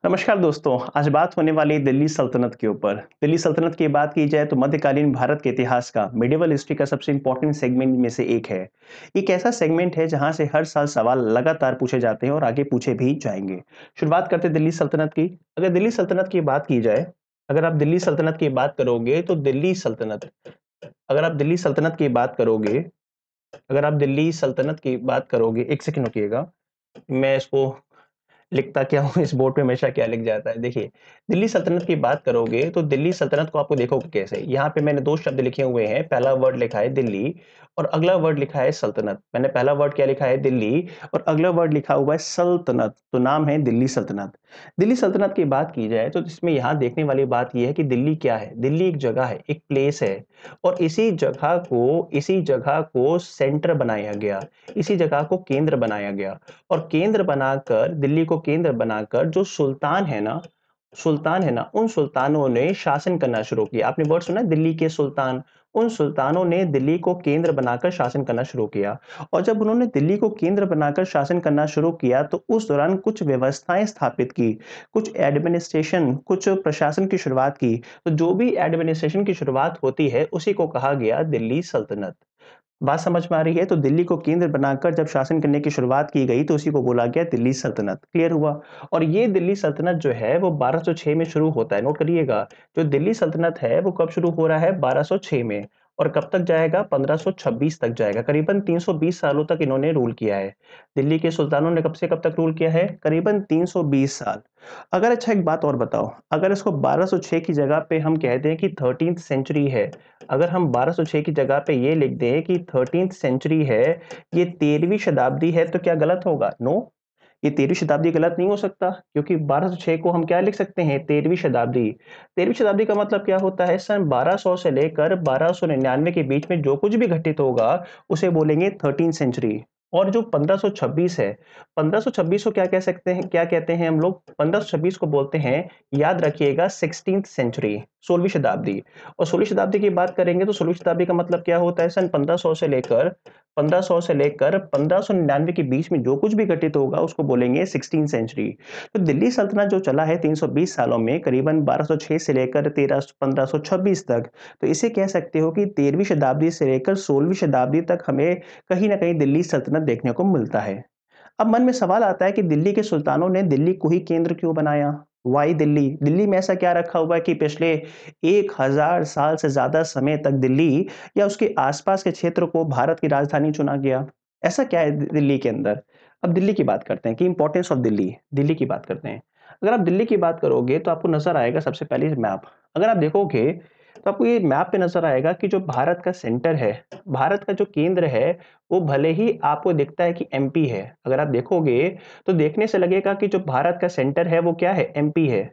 नमस्कार दोस्तों, आज बात होने वाली है दिल्ली सल्तनत के ऊपर। दिल्ली सल्तनत की बात की जाए तो मध्यकालीन भारत के इतिहास का मिडिवल हिस्ट्री का सबसे इंपॉर्टेंट सेगमेंट में से एक है। एक ऐसा सेगमेंट है जहां से हर साल सवाल लगातार पूछे जाते हैं और आगे पूछे भी जाएंगे। शुरुआत करते हैं दिल्ली सल्तनत की। अगर दिल्ली सल्तनत की बात की जाए, अगर आप दिल्ली सल्तनत की बात करोगे तो दिल्ली सल्तनत अगर आप दिल्ली सल्तनत की बात करोगे अगर आप दिल्ली सल्तनत की बात करोगे, एक सेकंड रुकिएगा। मैं इसको लिखता क्या हूँ इस बोर्ड पे हमेशा क्या लिख जाता है। देखिए, दिल्ली सल्तनत की बात करोगे तो दिल्ली सल्तनत को आपको देखोगे कैसे। यहाँ पे मैंने दो शब्द लिखे हुए हैं, पहला वर्ड लिखा है दिल्ली और अगला वर्ड लिखा है सल्तनत। मैंने पहला वर्ड क्या लिखा है, दिल्ली, और अगला वर्ड लिखा हुआ है सल्तनत, तो नाम है दिल्ली सल्तनत। दिल्ली सल्तनत की बात की जाए तो इसमें यहाँ देखने वाली बात यह है कि दिल्ली क्या है। दिल्ली एक जगह है, एक प्लेस है, और इसी जगह को सेंटर बनाया गया, इसी जगह को केंद्र बनाया गया। और केंद्र बनाकर, दिल्ली को केंद्र बनाकर जो सुल्तान है ना, उन सुल्तानों ने शासन करना शुरू किया। आपने वर्ड सुना है, दिल्ली के सुल्तान। उन सुल्तानों ने दिल्ली को केंद्र बनाकर शासन करना शुरू किया। और जब उन्होंने दिल्ली को केंद्र बनाकर शासन करना शुरू किया तो उस दौरान कुछ व्यवस्थाएं स्थापित की, कुछ प्रशासन की शुरुआत की। तो जो भी एडमिनिस्ट्रेशन की शुरुआत होती है उसी को कहा गया दिल्ली सल्तनत। बात समझ में आ रही है? तो दिल्ली को केंद्र बनाकर जब शासन करने की शुरुआत की गई तो उसी को बोला गया दिल्ली सल्तनत। क्लियर हुआ? और ये दिल्ली सल्तनत जो है वो 1206 में शुरू होता है। नोट करिएगा, जो दिल्ली सल्तनत है वो कब शुरू हो रहा है? 1206 में। और कब तक जाएगा? 1526 तक जाएगा। करीबन 320 सालों तक इन्होंने रूल किया है। दिल्ली के सुल्तानों ने कब से कब तक रूल किया है? करीबन 320 साल। अगर अच्छा एक बात और बताओ, अगर इसको 1206 की जगह पे हम कह दें कि 13th सेंचुरी है, अगर हम 1206 की जगह पे ये लिख दें कि 13th सेंचुरी है, ये 13वीं शताब्दी है, तो क्या गलत होगा? नो, ये 13वीं शताब्दी गलत नहीं हो सकता, क्योंकि 1206 को हम क्या लिख सकते हैं? 13वीं शताब्दी। 13वीं शताब्दी का मतलब क्या होता है? सन 1200 से लेकर 1299 के बीच में जो कुछ भी घटित होगा उसे बोलेंगे 13th सेंचुरी। और जो 1526 है, 1526 को क्या कह सकते हैं, क्या कहते हैं हम लोग? 1526 को बोलते हैं, याद रखिएगा, 16th सेंचुरी, 16वीं शताब्दी। और 16वीं शताब्दी की बात करेंगे तो 16वीं शताब्दी का मतलब क्या होता है? सन 1500 से लेकर 1599 के बीच में जो कुछ भी घटित होगा उसको बोलेंगे 16th सेंचुरी। तो दिल्ली सल्तनत जो चला है 320 सालों में, करीबन 1206 से लेकर 1526 तक, तो इसे कह सकते हो कि 13वीं शताब्दी से लेकर 16वीं शताब्दी तक हमें कहीं न कहीं दिल्ली सल्तनत देखने को मिलता है। अब मन में सवाल आता है कि दिल्ली के सुल्तानों ने दिल्ली को ही केंद्र क्यों बनाया? व्हाई दिल्ली? दिल्ली में ऐसा क्या रखा हुआ है कि पिछले 1000 साल से ज़्यादा समय तक दिल्ली या उसके आसपास के क्षेत्र को भारत की राजधानी चुना गया? ऐसा क्या है दिल्ली के अंदर? अब दिल्ली की बात करते हैं कि इम्पोर्टेंस ऑफ दिल्ली, दिल्ली की बात करते हैं। अगर आप दिल्ली की बात करोगे तो आपको नज़र आएगा सबसे पहले मैप। अगर आप देखोगे तो आपको ये मैप पे नज़र आएगा कि जो भारत का सेंटर है, भारत का जो केंद्र है, वो भले ही आपको दिखता है कि एमपी है। अगर आप देखोगे तो देखने से लगेगा कि जो भारत का सेंटर है वो क्या है? एमपी है।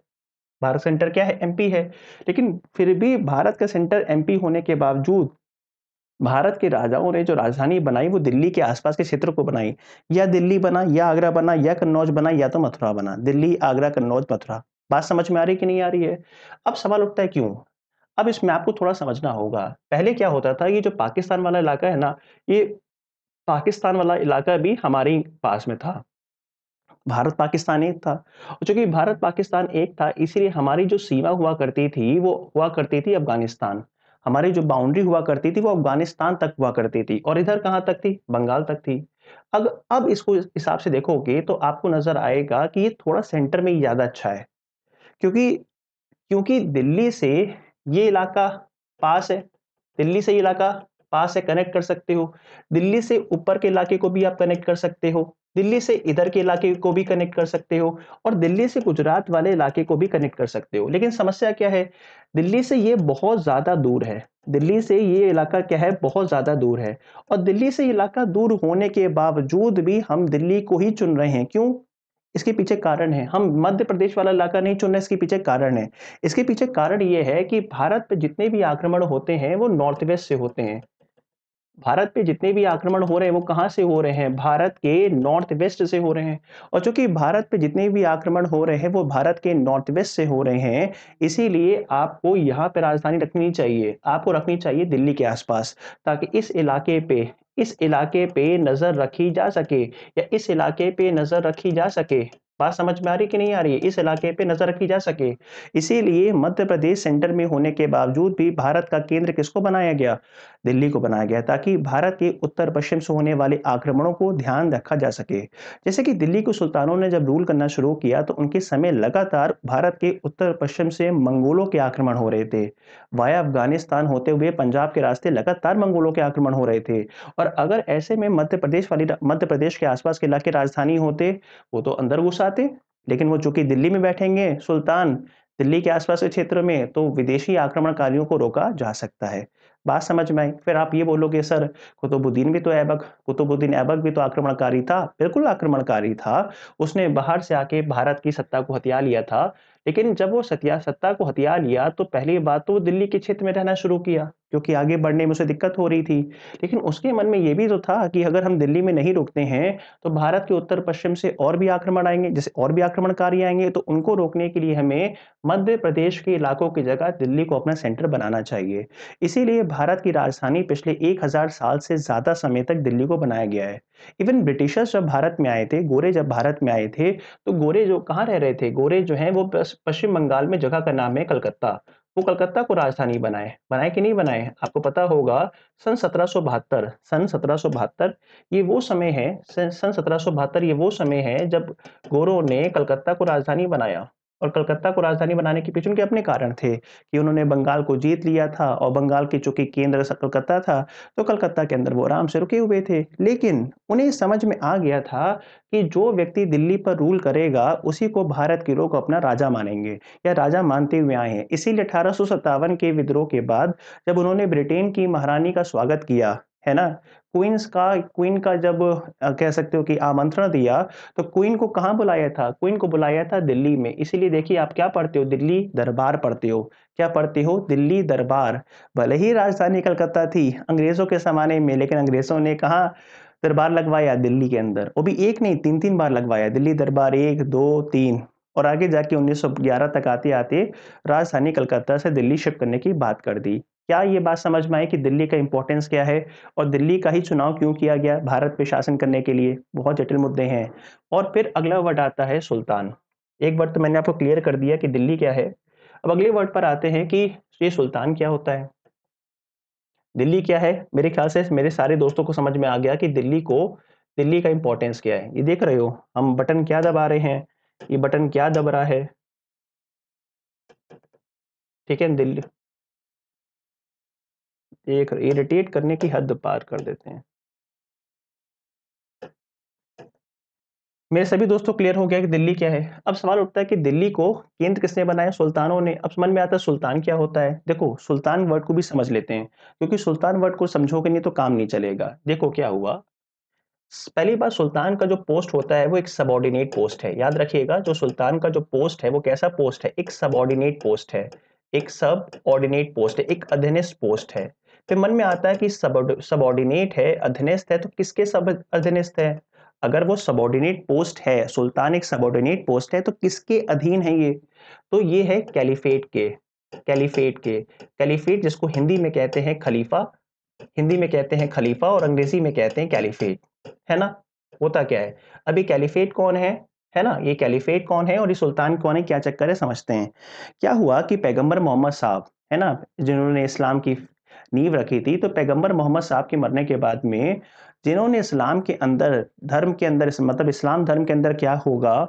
भारत सेंटर क्या है? एमपी है। लेकिन फिर भी भारत का सेंटर एमपी होने के बावजूद भारत के राजाओं ने जो राजधानी बनाई वो दिल्ली के आसपास के क्षेत्र को बनाई। या दिल्ली बना, या आगरा बना, या कन्नौज बना, या तो मथुरा बना। दिल्ली, आगरा, कन्नौज, मथुरा। बात समझ में आ रही है कि नहीं आ रही है? अब सवाल उठता है क्यों? अब इसमें आपको थोड़ा समझना होगा। पहले क्या होता था, ये जो पाकिस्तान वाला इलाका है ना, ये पाकिस्तान वाला इलाका भी हमारे ही पास में था। भारत पाकिस्तान एक था। और चूँकि भारत पाकिस्तान एक था, इसीलिए हमारी जो सीमा हुआ करती थी, वो हुआ करती थी अफ़गानिस्तान। हमारी जो बाउंड्री हुआ करती थी, वो अफ़गानिस्तान तक हुआ करती थी, और इधर कहाँ तक थी? बंगाल तक थी। अब इसको इस हिसाब से देखोगे तो आपको नज़र आएगा कि ये थोड़ा सेंटर में ही ज़्यादा अच्छा है। क्योंकि क्योंकि दिल्ली से ये इलाका पास है, दिल्ली से ये इलाका पास है, कनेक्ट कर सकते हो। दिल्ली से ऊपर के इलाके को भी आप कनेक्ट कर सकते हो। दिल्ली से इधर के इलाके को भी कनेक्ट कर सकते हो, और दिल्ली से गुजरात वाले इलाके को भी कनेक्ट कर सकते हो। लेकिन समस्या क्या है? दिल्ली से ये बहुत ज़्यादा दूर है। दिल्ली से ये इलाका क्या है? बहुत ज़्यादा दूर है। और दिल्ली से इलाका दूर होने के बावजूद भी हम दिल्ली को ही चुन रहे हैं। क्यों? इसके पीछे कारण है। हम मध्य प्रदेश वाला इलाका नहीं चुन रहे, इसके पीछे कारण है। इसके पीछे कारण ये है कि भारत पे जितने भी आक्रमण होते हैं वो नॉर्थ वेस्ट से होते हैं। भारत पे जितने भी आक्रमण हो रहे हैं वो कहाँ से हो रहे हैं? भारत के नॉर्थ वेस्ट से हो रहे हैं। और चूँकि भारत पे जितने भी आक्रमण हो रहे हैं वो भारत के नॉर्थ वेस्ट से हो रहे हैं, इसीलिए आपको यहाँ पे राजधानी रखनी चाहिए। आपको रखनी चाहिए दिल्ली के आस-पास, ताकि इस इलाके पे नज़र रखी जा सके, या इस इलाके पे नज़र रखी जा सके। बात समझ में आ रही कि नहीं आ रही है? इस इलाके पे नज़र रखी जा सके। इसीलिए मध्य प्रदेश सेंटर में होने के बावजूद भी भारत का केंद्र किसको बनाया गया? दिल्ली को बनाया गया, ताकि भारत के उत्तर-पश्चिम से होने वाले आक्रमणों को ध्यान रखा जा सके। जैसे कि दिल्ली के सुल्तानों ने जब रूल करना शुरू किया, तो उनके समय लगातार भारत के उत्तर-पश्चिम से मंगोलों के आक्रमण हो रहे थे। वाया अफ़गानिस्तान होते हुए पंजाब के रास्ते लगातार मंगोलों के आक्रमण हो रहे थे। और अगर ऐसे में मध्य प्रदेश के आस-पास के इलाके राजधानी होते, वो तो अंदर घुस आते, लेकिन वो चूँकि दिल्ली में बैठेंगे सुल्तान, दिल्ली के आस-पास के क्षेत्र में, तो विदेशी आक्रमणकारियों को रोका जा सकता है। बात समझ में आई? फिर आप ये बोलोगे, सर कुतुबुद्दीन ऐबक भी तो आक्रमणकारी था। बिल्कुल आक्रमणकारी था। उसने बाहर से आके भारत की सत्ता को हथिया लिया था। लेकिन जब वो सत्ता को हथिया लिया, तो पहली बात तो वो दिल्ली के क्षेत्र में रहना शुरू किया, क्योंकि आगे बढ़ने में उसे दिक्कत हो रही थी। लेकिन उसके मन में ये भी तो था कि अगर हम दिल्ली में नहीं रुकते हैं, तो भारत के उत्तर-पश्चिम से और भी आक्रमण आएँगे, जैसे और भी आक्रमणकारी आएँगे, तो उनको रोकने के लिए हमें मध्य प्रदेश के इलाकों की जगह दिल्ली को अपना सेंटर बनाना चाहिए। इसीलिए भारत की राजधानी पिछले 1000 साल से ज़्यादा समय तक दिल्ली को बनाया गया है। इवन ब्रिटिशर्स जब भारत में आए थे, गोरे जब भारत में आए थे, तो गोरे जो कहाँ रह रहे थे? गोरे जो हैं वो पश्चिम बंगाल में, जगह का नाम है कलकत्ता। वो कलकत्ता को राजधानी बनाए। बनाए कि नहीं बनाए? आपको पता होगा, सन 1772 ये वो समय है, सन 1772 ये वो समय है जब गोरों ने कलकत्ता को राजधानी बनाया। और कलकत्ता को राजधानी बनाने के पीछे उनके अपने कारण थे, कि उन्होंने बंगाल को जीत लिया था, और बंगाल के चूँकि केंद्र कलकत्ता था, तो कलकत्ता के अंदर वो आराम से रुके हुए थे। लेकिन उन्हें समझ में आ गया था कि जो व्यक्ति दिल्ली पर रूल करेगा, उसी को भारत के लोग अपना राजा मानेंगे, या राजा मानते हुए आए हैं। इसीलिए 1857 के विद्रोह के बाद जब उन्होंने ब्रिटेन की महारानी का स्वागत किया, है ना? क्वीन का जब कह सकते हो कि आमंत्रण दिया, तो क्वीन को कहाँ बुलाया था? क्वीन को बुलाया था दिल्ली में। इसीलिए देखिए, आप क्या पढ़ते हो? दिल्ली दरबार पढ़ते हो। क्या पढ़ते हो? दिल्ली दरबार। भले ही राजधानी कलकत्ता थी अंग्रेज़ों के ज़माने में, लेकिन अंग्रेज़ों ने कहाँ दरबार लगवाया? दिल्ली के अंदर। वो भी 1 नहीं, 3-3 बार लगवाया। दिल्ली दरबार 1, 2, 3, और आगे जाके 1911 तक आते-आते राजधानी कलकत्ता से दिल्ली शिफ्ट करने की बात कर दी। क्या ये बात समझ में आई कि दिल्ली का इम्पोर्टेंस क्या है, और दिल्ली का ही चुनाव क्यों किया गया भारत पे शासन करने के लिए? बहुत जटिल मुद्दे हैं। और फिर अगला वर्ड आता है सुल्तान। एक वर्ड तो मैंने आपको क्लियर कर दिया कि दिल्ली क्या है। अब अगले वर्ड पर आते हैं कि ये सुल्तान क्या होता है? दिल्ली क्या है? मेरे ख्याल से मेरे सारे दोस्तों को समझ में आ गया कि दिल्ली का इम्पोर्टेंस क्या है। ये देख रहे हो, हम बटन क्या दबा रहे हैं? ये बटन क्या दब रहा है? ठीक है, दिल्ली एक इरिटेट करने की हद पार कर देते हैं। मेरे सभी दोस्तों क्लियर हो गया कि दिल्ली क्या है। अब सवाल उठता है कि दिल्ली को केंद्र किसने बनाया? सुल्तानों ने। अब समझ में आता है सुल्तान क्या होता है। देखो, सुल्तान वर्ड को भी समझ लेते हैं, क्योंकि सुल्तान वर्ड को समझोगे नहीं तो काम नहीं चलेगा। देखो क्या हुआ। पहली बात, सुल्तान का जो पोस्ट होता है वो एक सबऑर्डिनेट पोस्ट है। याद रखिएगा, जो सुल्तान का जो पोस्ट है वो कैसा पोस्ट है? एक सबऑर्डिनेट पोस्ट है। एक सबऑर्डिनेट पोस्ट है, एक अधीनस्थ पोस्ट है। फिर मन में आता है कि सबऑर्डिनेट है, अधीनस्थ है, तो किसके सब अधीनस्थ है? अगर वो सबऑर्डिनेट पोस्ट है, सुल्तान एक सबऑर्डिनेट पोस्ट है, तो किसके अधीन है ये? तो ये है कैलिफेट, जिसको हिंदी में कहते हैं खलीफा। हिंदी में कहते हैं खलीफा और अंग्रेजी में कहते हैं कैलिफेट, है ना? होता क्या है? अब ये कैलिफेट कौन है ना? ये कैलिफेट कौन है और ये सुल्तान कौन है, क्या चक्कर है, समझते हैं। क्या हुआ कि पैगंबर मोहम्मद साहब, है ना? जिन्होंने इस्लाम की नींव रखी थी, तो पैगंबर मोहम्मद साहब के मरने के बाद में जिन्होंने इस्लाम के अंदर, धर्म के अंदर, मतलब इस्लाम धर्म के अंदर क्या होगा,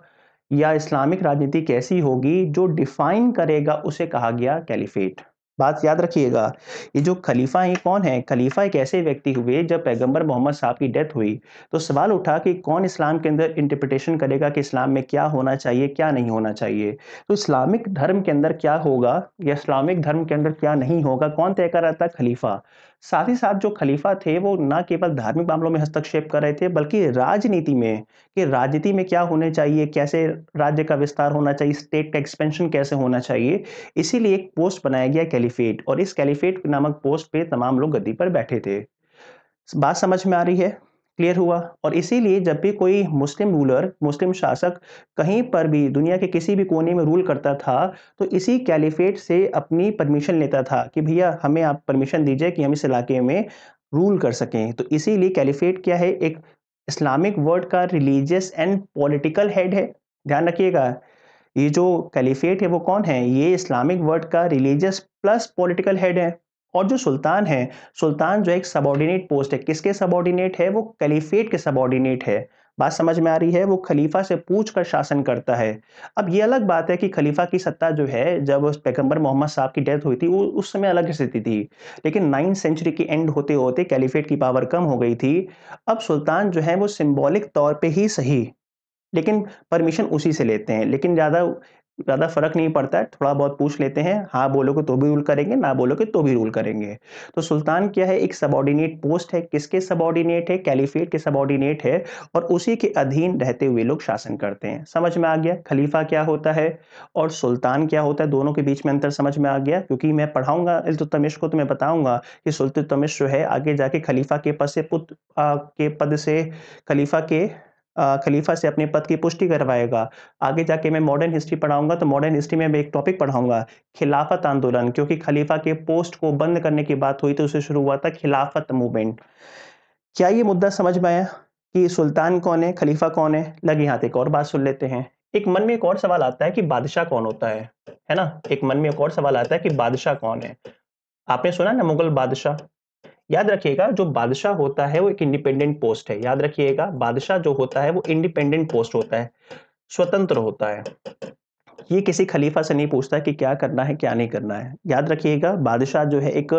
या इस्लामिक राजनीति कैसी होगी, जो डिफाइन करेगा, उसे कहा गया कैलिफेट। बात याद रखिएगा। ये जो खलीफा है, कौन है? खलीफा एक ऐसे व्यक्ति हुए, जब पैगंबर मोहम्मद साहब की डेथ हुई, तो सवाल उठा कि कौन इस्लाम के अंदर इंटरप्रिटेशन करेगा कि इस्लाम में क्या होना चाहिए, क्या नहीं होना चाहिए। तो इस्लामिक धर्म के अंदर क्या होगा या इस्लामिक धर्म के अंदर क्या नहीं होगा, कौन तय कर रहा था? खलीफा। साथ ही साथ जो खलीफा थे, वो ना केवल धार्मिक मामलों में हस्तक्षेप कर रहे थे, बल्कि राजनीति में, कि राजनीति में क्या होने चाहिए, कैसे राज्य का विस्तार होना चाहिए, स्टेट का एक्सपेंशन कैसे होना चाहिए। इसीलिए एक पोस्ट बनाया गया कैलिफेट, और इस कैलिफेट नामक पोस्ट पे तमाम लोग गद्दी पर बैठे थे। बात समझ में आ रही है? क्लियर हुआ? और इसीलिए जब भी कोई मुस्लिम रूलर, मुस्लिम शासक कहीं पर भी दुनिया के किसी भी कोने में रूल करता था, तो इसी कैलिफेट से अपनी परमिशन लेता था कि भैया हमें आप परमिशन दीजिए कि हम इस इलाके में रूल कर सकें। तो इसीलिए कैलिफेट क्या है? एक इस्लामिक वर्ल्ड का रिलीजियस एंड पॉलिटिकल हेड है। ध्यान रखिएगा, ये जो कैलिफेट है वो कौन है? ये इस्लामिक वर्ल्ड का रिलीजियस प्लस पॉलिटिकल हेड है। और जो सुल्तान है, सुल्तान जो एक सबॉर्डिनेट पोस्ट है, किसके सबॉर्डिनेट है? वो कैलिफेट के सबॉर्डिनेट है। बात समझ में आ रही है? वो खलीफा से पूछ कर शासन करता है। अब ये अलग बात है कि खलीफा की सत्ता जो है, जब उस पैगंबर मोहम्मद साहब की डेथ हुई थी, वो उस समय अलग स्थिति थी। लेकिन 9th सेंचुरी की एंड होते-होते कैलिफेट की पावर कम हो गई थी। अब सुल्तान जो है वो सिंबॉलिक तौर पे ही सही, लेकिन परमिशन उसी से लेते हैं, लेकिन ज़्यादा ज़्यादा फ़र्क नहीं पड़ता है, थोड़ा बहुत पूछ लेते हैं, हाँ बोलोगे तो भी रूल करेंगे, ना बोलोगे तो भी रूल करेंगे। तो सुल्तान क्या है? एक सबॉर्डिनेट पोस्ट है, किसके सबॉर्डिनेट है? कैलिफेट के सबॉर्डिनेट है और उसी के अधीन रहते हुए लोग शासन करते हैं। समझ में आ गया खलीफा क्या होता है और सुल्तान क्या होता है, दोनों के बीच में अंतर समझ में आ गया? क्योंकि मैं पढ़ाऊँगा इल्तुतमिश को तो मैं बताऊँगा कि सुल्तुतमिश जो है आगे जाके खलीफा के पद से के पद से खलीफा से अपने पद की पुष्टि करवाएगा। आगे जाके मैं मॉडर्न हिस्ट्री पढ़ाऊँगा तो मॉडर्न हिस्ट्री में मैं एक टॉपिक पढ़ाऊँगा, खिलाफत आंदोलन, क्योंकि खलीफा के पोस्ट को बंद करने की बात हुई तो उससे शुरू हुआ था खिलाफत मूवमेंट। क्या ये मुद्दा समझ में आया कि सुल्तान कौन है, खलीफा कौन है? लगे हाथ एक और बात सुन लेते हैं। एक मन में एक और सवाल आता है कि बादशाह कौन होता है ना? एक मन में एक और सवाल आता है कि बादशाह कौन है? आपने सुना ना मुगल बादशाह? याद रखिएगा जो बादशाह होता है वो एक इंडिपेंडेंट पोस्ट है। याद रखिएगा बादशाह जो होता है वो इंडिपेंडेंट पोस्ट होता है, स्वतंत्र होता है। ये किसी खलीफा से नहीं पूछता कि क्या करना है, क्या नहीं करना है। याद रखिएगा बादशाह जो है एक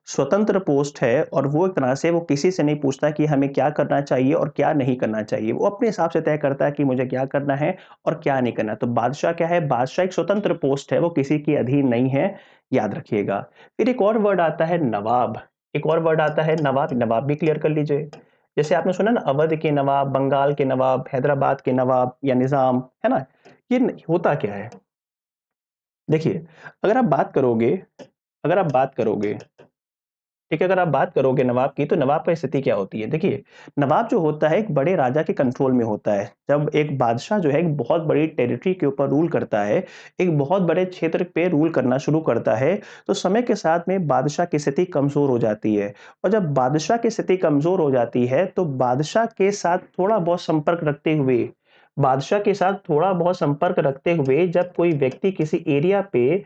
स्वतंत्र पोस्ट है और वो एक तरह से वो किसी से नहीं पूछता कि हमें क्या करना चाहिए और क्या नहीं करना चाहिए। वो अपने हिसाब से तय करता है कि मुझे क्या करना है और क्या नहीं करना है। तो बादशाह क्या है? बादशाह एक स्वतंत्र पोस्ट है, वो किसी के अधीन नहीं है, याद रखिएगा। फिर एक और वर्ड आता है नवाब। एक और वर्ड आता है नवाब, नवाब भी क्लियर कर लीजिए। जैसे आपने सुना ना अवध के नवाब, बंगाल के नवाब, हैदराबाद के नवाब या निज़ाम, है ना? ये होता क्या है? देखिए, अगर आप बात करोगे अगर आप बात करोगे ठीक है, अगर आप बात करोगे नवाब की, तो नवाब की स्थिति क्या होती है? देखिए, नवाब जो होता है एक बड़े राजा के कंट्रोल में होता है। जब एक बादशाह जो है एक बहुत बड़ी टेरिटरी के ऊपर रूल करता है, एक बहुत बड़े क्षेत्र पे रूल करना शुरू करता है, तो समय के साथ में बादशाह की स्थिति कमज़ोर हो जाती है। और जब बादशाह की स्थिति कमज़ोर हो जाती है, तो बादशाह के साथ थोड़ा बहुत संपर्क रखते हुए जब कोई व्यक्ति किसी एरिया पे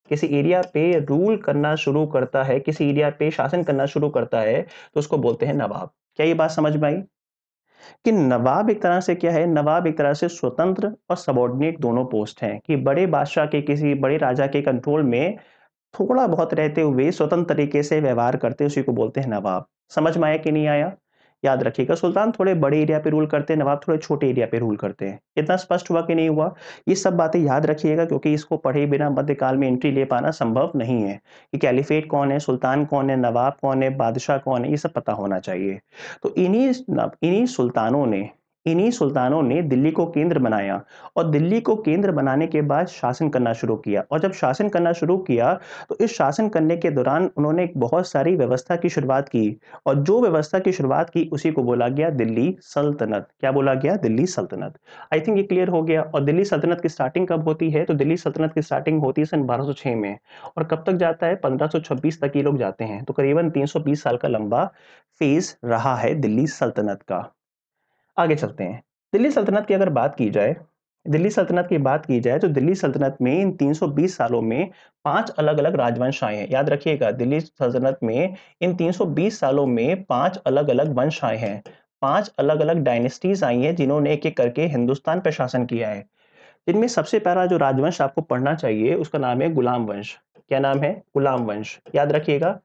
किसी एरिया पे रूल करना शुरू करता है, किसी एरिया पे शासन करना शुरू करता है, तो उसको बोलते हैं नवाब। क्या ये बात समझ में आई? कि नवाब एक तरह से क्या है? नवाब एक तरह से स्वतंत्र और सबॉर्डिनेट दोनों पोस्ट हैं कि बड़े बादशाह के किसी बड़े राजा के कंट्रोल में थोड़ा बहुत रहते हुए स्वतंत्र तरीके से व्यवहार करते हैं, उसी को बोलते हैं नवाब। समझ में आया कि नहीं आया? याद रखिएगा सुल्तान थोड़े बड़े एरिया पे रूल करते हैं, नवाब थोड़े छोटे एरिया पे रूल करते हैं। इतना स्पष्ट हुआ कि नहीं हुआ? ये सब बातें याद रखिएगा क्योंकि इसको पढ़े बिना मध्यकाल में एंट्री ले पाना संभव नहीं है कि कैलिफेट कौन है, सुल्तान कौन है, नवाब कौन है, बादशाह कौन है, ये सब पता होना चाहिए। तो इन्हीं सुल्तानों ने दिल्ली को केंद्र बनाया और दिल्ली को केंद्र बनाने के बाद शासन करना शुरू किया और जब शासन करना शुरू किया तो इस शासन करने के दौरान उन्होंने एक बहुत सारी व्यवस्था की शुरुआत की और जो व्यवस्था की शुरुआत की उसी को बोला गया दिल्ली सल्तनत। क्या बोला गया? दिल्ली सल्तनत। आई थिंक ये क्लियर हो गया। और दिल्ली सल्तनत की स्टार्टिंग कब होती है? तो दिल्ली सल्तनत की स्टार्टिंग होती है सन 1206 में और कब तक जाता है? 1526 तक ये लोग जाते हैं। तो करीबन 320 साल का लंबा फेज रहा है दिल्ली सल्तनत का। आगे चलते हैं। दिल्ली सल्तनत की अगर बात की जाए दिल्ली सल्तनत की बात की जाए तो दिल्ली सल्तनत में इन 320 सालों में 5 अलग-अलग राजवंश आए हैं। याद रखिएगा दिल्ली सल्तनत में इन 320 सालों में 5 अलग-अलग वंश आए हैं। 5 अलग-अलग डायनेस्टीज़ आई हैं जिन्होंने एक-एक करके हिंदुस्तान पे शासन किया है। इनमें सबसे पहला जो राजवंश आपको पढ़ना चाहिए उसका नाम है गुलाम वंश। क्या नाम है? गुलाम वंश। याद रखिएगा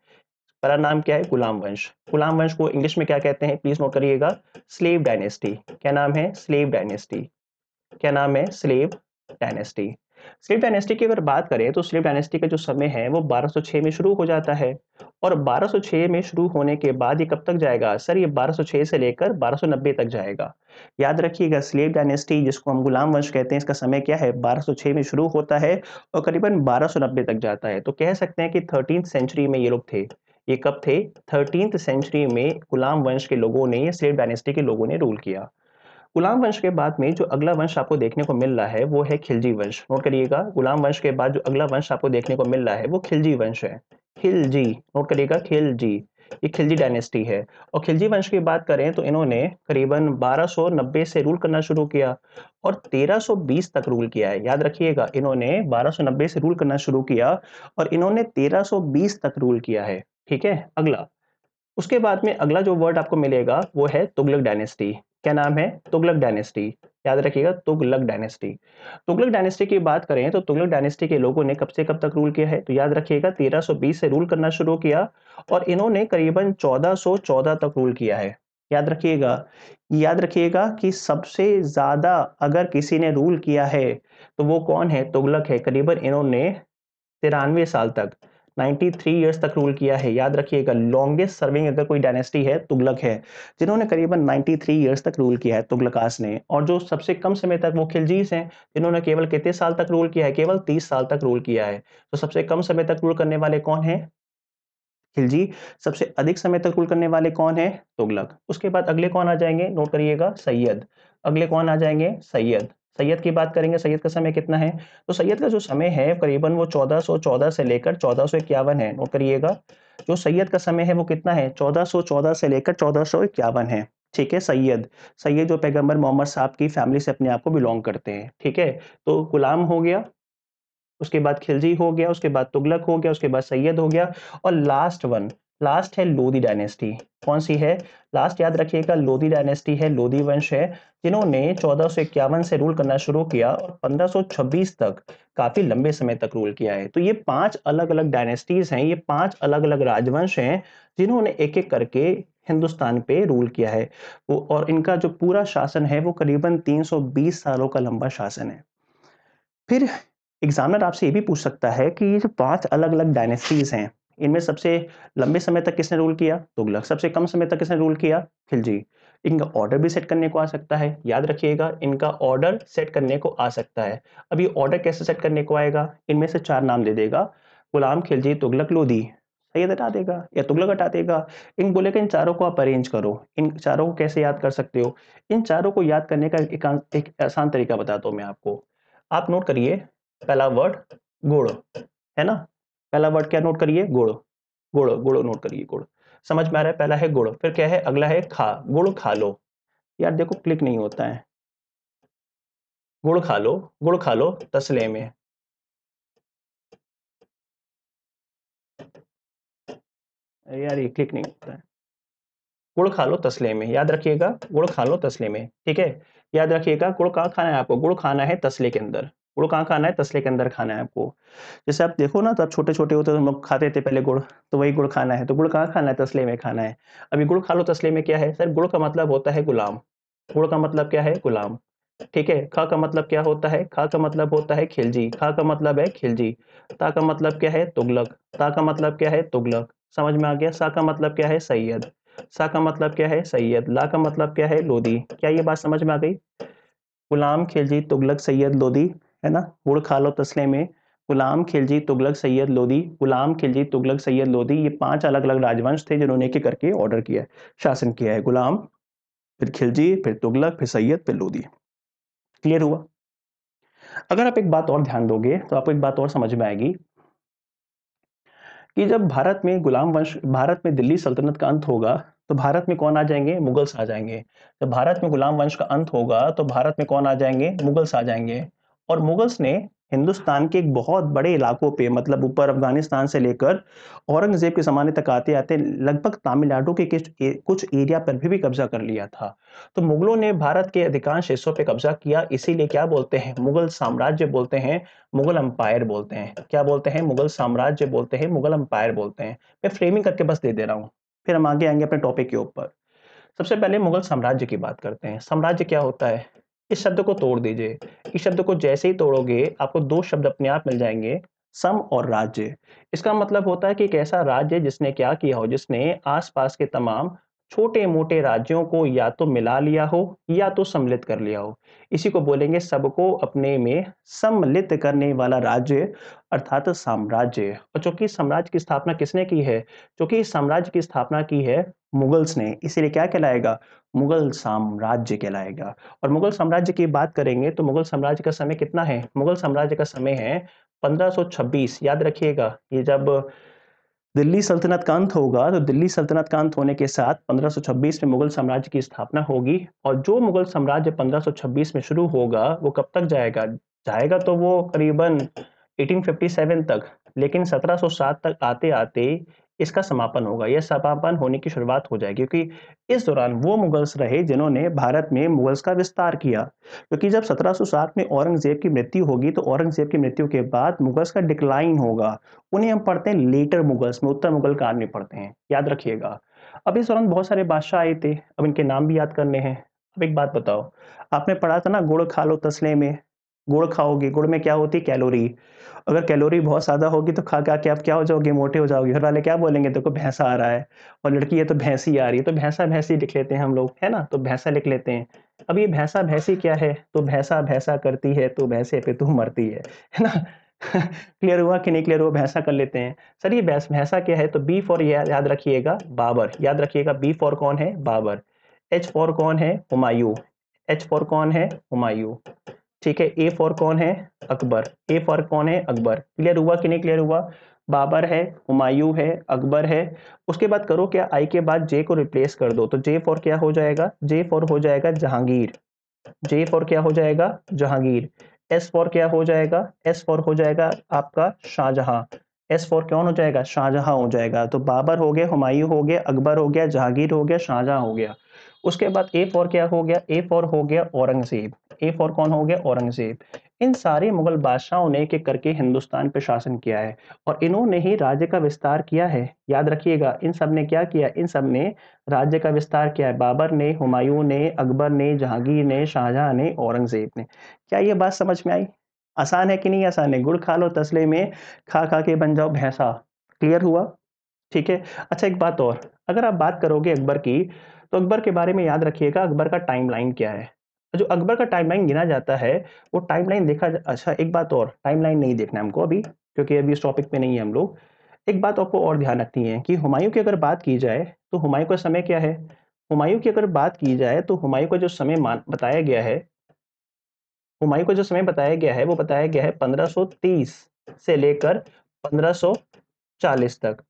पहला नाम क्या है? गुलाम वंश। गुलाम वंश को इंग्लिश में क्या कहते हैं? प्लीज नोट करिएगा। Slave dynasty. क्या नाम है? Slave dynasty. क्या नाम है? Slave dynasty. स्लेव डायनेस्टी की अगर बात करें तो स्लेव डायनेस्टी का जो समय है वो 1206 में शुरू हो जाता है और 1206 में शुरू होने के बाद ये कब तक जाएगा? सर ये 1206 से लेकर 1290 तक जाएगा। याद रखिएगा स्लेव डायनेस्टी जिसको हम गुलाम वंश कहते हैं इसका समय क्या है? 1206 में शुरू होता है और करीबन 1290 तक जाता है। तो कह सकते हैं कि 13th सेंचुरी में ये लोग थे। ये कब थे? 13th सेंचुरी में गुलाम वंश के लोगों ने या स्लेव डायनेस्टी के लोगों ने रूल किया। गुलाम वंश के बाद में जो अगला वंश आपको देखने को मिल रहा है वो है खिलजी वंश। नोट करिएगा गुलाम वंश के बाद जो अगला वंश आपको देखने को मिल रहा है वो खिलजी वंश है। खिलजी। नोट करिएगा खिलजी। ये खिलजी डायनेस्टी है। और खिलजी वंश की बात करें तो इन्होंने करीबन 1290 से रूल करना शुरू किया और 1320 तक रूल किया है। याद रखिएगा, इन्होंने 1290 से रूल करना शुरू किया और इन्होंने 1320 तक रूल किया है। ठीक है, अगला। उसके बाद में अगला जो वर्ड आपको मिलेगा वो है तुगलक डायनेस्टी। क्या नाम है? तुगलक डायनेस्टी। याद रखिएगा, तुगलक डायनेस्टी। तुगलक डायनेस्टी की बात करें तो तुगलक डायनेस्टी के लोगों ने कब से कब तक रूल किया है? तो याद रखिएगा 1320 से रूल करना शुरू किया और इन्होंने करीबन 1414 तक रूल किया है। याद रखिएगा, याद रखिएगा कि सबसे ज्यादा अगर किसी ने रूल किया है तो वो कौन है? तुगलक है। करीबन इन्होंने 93 साल तक 93 ईयर्स तक रूल किया है। याद रखिएगा, लॉन्गेस्ट सर्विंग अगर कोई डायनेस्टी है तुगलक है, जिन्होंने करीबन 93 ईयर्स तक रूल किया है तुगलकास ने। और जो सबसे कम समय तक वो खिलजीस हैं, जिन्होंने केवल कितने साल तक रूल किया है? केवल 30 साल तक रूल किया है। तो सबसे कम समय तक रूल करने वाले कौन है? खिलजी। सबसे अधिक समय तक रूल करने वाले कौन है? तुगलक। उसके बाद अगले कौन आ जाएंगे? नोट करिएगा, सैयद। अगले कौन आ जाएंगे? सैयद। सैयद की बात करेंगे, सैयद का समय कितना है? तो सैयद का जो समय है करीबन वो 1414 से लेकर 1451 है। नोट करिएगा, जो सैयद का समय है वो कितना है? 1414 से लेकर 1451 है। ठीक है, सैयद। सैयद जो पैगंबर मोहम्मद साहब की फैमिली से अपने आप को बिलोंग करते हैं। ठीक है, तो गुलाम हो गया, उसके बाद खिलजी हो गया, उसके बाद तुगलक हो गया, उसके बाद सैयद हो गया और लास्ट है लोदी डायनेस्टी। कौन सी है? लास्ट याद रखिएगा, लोदी डायनेस्टी है, लोदी वंश है, जिन्होंने 1451 से रूल करना शुरू किया और 1526 तक काफी लंबे समय तक रूल किया है। तो ये 5 अलग-अलग डायनेस्टीज हैं, ये 5 अलग-अलग राजवंश हैं, जिन्होंने एक-एक करके हिंदुस्तान पे रूल किया है। वो और इनका जो पूरा शासन है वो करीबन 320 सालों का लंबा शासन है। फिर एग्जामिनर आपसे ये भी पूछ सकता है कि ये जो 5 अलग-अलग डायनेस्टीज़ हैं, इनमें सबसे लंबे समय तक किसने रूल किया? तुगलक। सबसे कम समय तक किसने रूल किया? खिलजी। इनका ऑर्डर भी सेट करने को आ सकता है। याद रखिएगा, इनका ऑर्डर सेट करने को आ सकता है। अब ये ऑर्डर कैसे सेट करने को आएगा? इनमें से 4 नाम दे देगा, गुलाम, खिलजी, तुगलक, लोधी। सैयद हटा देगा या तुगलक हटा देगा। इन बोलेगा इन चारों को आप अरेंज करो। इन चारों को कैसे याद कर सकते हो? इन चारों को याद करने का एक आसान तरीका बताता हूँ मैं आपको। आप नोट करिए, पहला वर्ड गुड़, है ना? पहला वर्ड क्या नोट करिए? गुड़। गुड़, गुड़ नोट करिए, गुड़। समझ में आ रहा है? पहला है गुड़, फिर क्या है? अगला है खा, गुड़ खा लो। यार देखो, क्लिक नहीं होता है। गुड़ खा लो, गुड़ खा लो तसले में। यार ये क्लिक नहीं होता है। गुड़ खा लो तसले में, याद रखिएगा, गुड़ खा लो तसले में। ठीक है, याद रखिएगा, गुड़ कहाँ खाना है आपको? गुड़ खाना है तसले के अंदर। गुड़ कहाँ खाना है? तसले के अंदर खाना है आपको। जैसे आप देखो ना, तो आप छोटे-छोटे होते तो हम लोग खाते थे पहले गुड़, तो वही गुड़ खाना है। तो गुड़ कहाँ खाना है? तसले में खाना है। अभी गुड़ खा लो तसले में क्या है? सर गुड़ का मतलब होता है गुलाम। गुड़ का मतलब क्या है? गुलाम। ठीक है, ख का मतलब क्या होता है? ख का मतलब होता है खिलजी। ख का मतलब है खिलजी। ता का मतलब क्या है? तुगलक। ता का मतलब क्या है? तुगलक। समझ में आ गया? सा का मतलब क्या है? सैयद। सा का मतलब क्या है? सैयद। ला का मतलब क्या है? लोधी। क्या ये बात समझ में आ गई? गुलाम, खिलजी, तुगलक, सैयद, लोधी, है ना? गुड़ खा लो तसले में, गुलाम, खिलजी, तुगलक, सैयद, लोधी। गुलाम, खिलजी, तुगलक, सैयद, लोधी, ये 5 अलग-अलग राजवंश थे जिन्होंने एक-एक करके ऑर्डर किया है, शासन किया है। गुलाम, फिर खिलजी, फिर तुगलक, फिर सैयद, फिर लोधी। क्लियर हुआ? अगर आप एक बात और ध्यान दोगे तो आपको एक बात और समझ में आएगी कि जब भारत में दिल्ली सल्तनत का अंत होगा, तो भारत में कौन आ जाएँगे? मुगल्स आ जाएँगे। जब भारत में गुलाम वंश का अंत होगा, तो भारत में कौन आ जाएँगे? मुगल्स आ जाएँगे। और मुगल्स ने हिंदुस्तान के एक बहुत बड़े इलाकों पे, मतलब ऊपर अफ़गानिस्तान से लेकर औरंगज़ेब के ज़माने तक आते-आते लगभग तमिलनाडु के कुछ एरिया पर भी कब्ज़ा कर लिया था। तो मुगलों ने भारत के अधिकांश हिस्सों पे कब्ज़ा किया, इसीलिए क्या बोलते हैं? मुगल साम्राज्य बोलते हैं, मुगल एम्पायर बोलते हैं। क्या बोलते हैं? मुगल साम्राज्य बोलते हैं, मुगल एम्पायर बोलते हैं। मैं फ्रेमिंग करके बस दे दे रहा हूँ, फिर हम आगे आएँगे अपने टॉपिक के ऊपर। सबसे पहले मुगल साम्राज्य की बात करते हैं। साम्राज्य क्या होता है? इस शब्द को तोड़ दीजिए। इस शब्द को जैसे ही तोड़ोगे, आपको 2 शब्द अपने आप मिल जाएँगे, सम और राज्य। इसका मतलब होता है कि एक ऐसा राज्य जिसने क्या किया हो, जिसने आस-पास के तमाम छोटे-मोटे राज्यों को या तो मिला लिया हो या तो सम्मिलित कर लिया हो। इसी को बोलेंगे सबको अपने में सम्मिलित करने वाला राज्य, अर्थात साम्राज्य। और चूँकि साम्राज्य की स्थापना किसने की है? चूँकि इस साम्राज्य की स्थापना की है मुगल्स ने, इसीलिए क्या कहलाएगा? मुगल साम्राज्य कहलाएगा। और मुगल साम्राज्य की बात करेंगे तो मुगल साम्राज्य का समय कितना है? मुगल साम्राज्य का समय है 1526। याद रखिएगा, ये जब दिल्ली सल्तनत का अंत होगा, तो दिल्ली सल्तनत का अंत होने के साथ 1526 में मुगल साम्राज्य की स्थापना होगी और जो मुगल साम्राज्य 1526 में शुरू होगा, वो कब तक जाएगा? जाएगा तो वो करीबन 1857 तक, लेकिन 1707 तक आते-आते इसका समापन होगा। यह समापन होने की शुरुआत हो जाएगी क्योंकि इस दौरान वो मुगल्स रहे जिन्होंने भारत में मुगल्स का विस्तार किया। क्योंकि जब 1707 में औरंगज़ेब की मृत्यु होगी, तो औरंगज़ेब की मृत्यु के बाद मुगल्स का डिक्लाइन होगा। उन्हें हम पढ़ते हैं लेटर मुगल्स में, उत्तर मुगल काल में पढ़ते हैं, याद रखिएगा। अब इस दौरान बहुत सारे बादशाह आए थे, अब इनके नाम भी याद करने हैं। अब एक बात बताओ, आपने पढ़ा था ना गुड़ खा लो तसले में, गुड़ खाओगे, गुड़ में क्या होती है? कैलोरी। अगर कैलोरी बहुत ज़्यादा होगी तो खा-खा के आप क्या हो जाओगे? मोटे हो जाओगे। घर वाले क्या बोलेंगे? देखो भैंसा आ रहा है और लड़की है तो भैंसी आ रही है, तो भैंसा-भैंसी लिख लेते हैं हम लोग, है ना? तो भैंसा लिख लेते हैं। अब ये भैंसा-भैंसी क्या है? तो भैंसा-भैंसा करती है, तो भैंसे पे तू मरती है ना? क्लियर हुआ कि नहीं क्लियर हुआ? भैंसा कर लेते हैं। सर ये भैंसा क्या है? तो बी फॉर याद रखिएगा बाबर, याद रखिएगा बी फॉर कौन है? बाबर। एच फॉर कौन है? हुमायूँ। एच फॉर कौन है? हुमायूँ। ठीक है, ए फॉर कौन है? अकबर। ए फॉर कौन है? अकबर। क्लियर हुआ कि नहीं क्लियर हुआ? बाबर है, हुमायूं है, अकबर है। उसके बाद करो क्या, आई के बाद जे को रिप्लेस कर दो, तो जे फॉर क्या हो जाएगा? जे फॉर हो जाएगा जहांगीर। जे फॉर क्या हो जाएगा? जहांगीर। एस फॉर क्या हो जाएगा? एस फॉर हो जाएगा आपका शाहजहां। एस फॉर कौन हो जाएगा? शाहजहां हो जाएगा। तो बाबर हो गया, हुमायूं हो गया, अकबर हो गया, जहांगीर हो गया, शाहजहां हो गया। उसके बाद ए फॉर क्या हो गया? ए फॉर हो गया औरंगजेब। ए फॉर कौन हो गया? औरंगजेब। इन सारे मुगल बादशाहों ने एक एक करके हिंदुस्तान पे शासन किया है और इन्होंने ही राज्य का विस्तार किया है। याद रखिएगा, इन सब ने क्या किया? इन सब ने राज्य का विस्तार किया है। बाबर ने, हुमायूं ने, अकबर ने, जहांगीर ने, शाहजहां ने, औरंगजेब ने। क्या ये बात समझ में आई? आसान है कि नहीं आसान है? गुड़ खा लो तसले में, खा खा के बन जाओ भैंसा। क्लियर हुआ? ठीक है। अच्छा एक बात और, अगर आप बात करोगे अकबर की, तो अकबर के बारे में याद रखिएगा अकबर का टाइमलाइन क्या है। जो अकबर का टाइमलाइन गिना जाता है, वो टाइमलाइन देखा जा अच्छा एक बात और, टाइमलाइन नहीं देखना है हमको अभी, क्योंकि अभी इस टॉपिक पे नहीं है हम लोग। एक बात आपको और ध्यान रखनी है कि हुमायूँ की अगर बात की जाए, तो हुमायूँ का समय क्या है? हुमायूँ की अगर बात की जाए, तो हुमायूँ का जो समय बताया गया है, हुमायूँ का जो समय बताया गया है, वो बताया गया है 1530 से लेकर 1540 तक।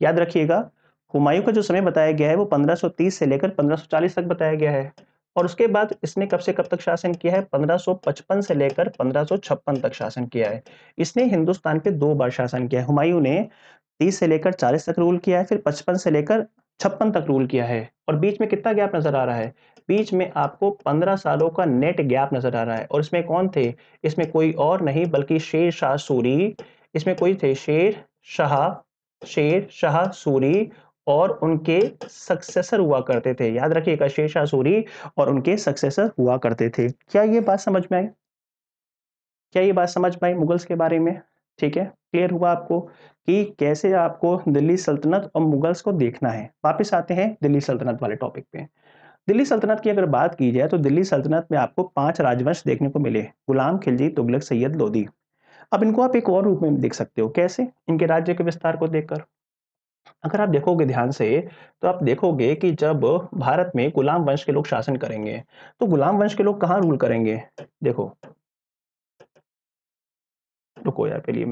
याद रखिएगा, हुमायूँ का जो समय बताया गया है वो 1530 से लेकर 1540 तक बताया गया है और उसके बाद इसने कब से कब तक शासन किया है? 1555 से लेकर 1556 तक शासन किया है। इसने हिंदुस्तान पे 2 बार शासन किया है। हुमायूँ ने 30 से लेकर 40 तक रूल किया है, फिर 55 से लेकर 56 तक रूल किया है और बीच में कितना गैप नज़र आ रहा है? बीच में आपको 15 सालों का नेट गैप नज़र आ रहा है और इसमें कौन थे? इसमें कोई और नहीं बल्कि शेर शाह सूरी, इसमें कोई थे शेर शाह सूरी और उनके सक्सेसर हुआ करते थे। याद रखिएगा शेर शाह सूरी और उनके सक्सेसर हुआ करते थे। क्या ये बात समझ में आई? क्या ये बात समझ में आई मुगल्स के बारे में? ठीक है, क्लियर हुआ आपको कि कैसे आपको दिल्ली सल्तनत और मुगल्स को देखना है। वापस आते हैं दिल्ली सल्तनत वाले टॉपिक पे। दिल्ली सल्तनत की अगर बात की जाए तो दिल्ली सल्तनत में आपको 5 राजवंश देखने को मिले। गुलाम, खिलजी, तुगलक, सैयद, लोदी। अब इनको आप एक और रूप में देख सकते हो, कैसे? इनके राज्य के विस्तार को देखकर। अगर आप देखोगे ध्यान से, तो आप देखोगे कि जब भारत में गुलाम वंश के लोग शासन करेंगे, तो गुलाम वंश के लोग कहाँ रूल करेंगे? देखो, रुको यार पहले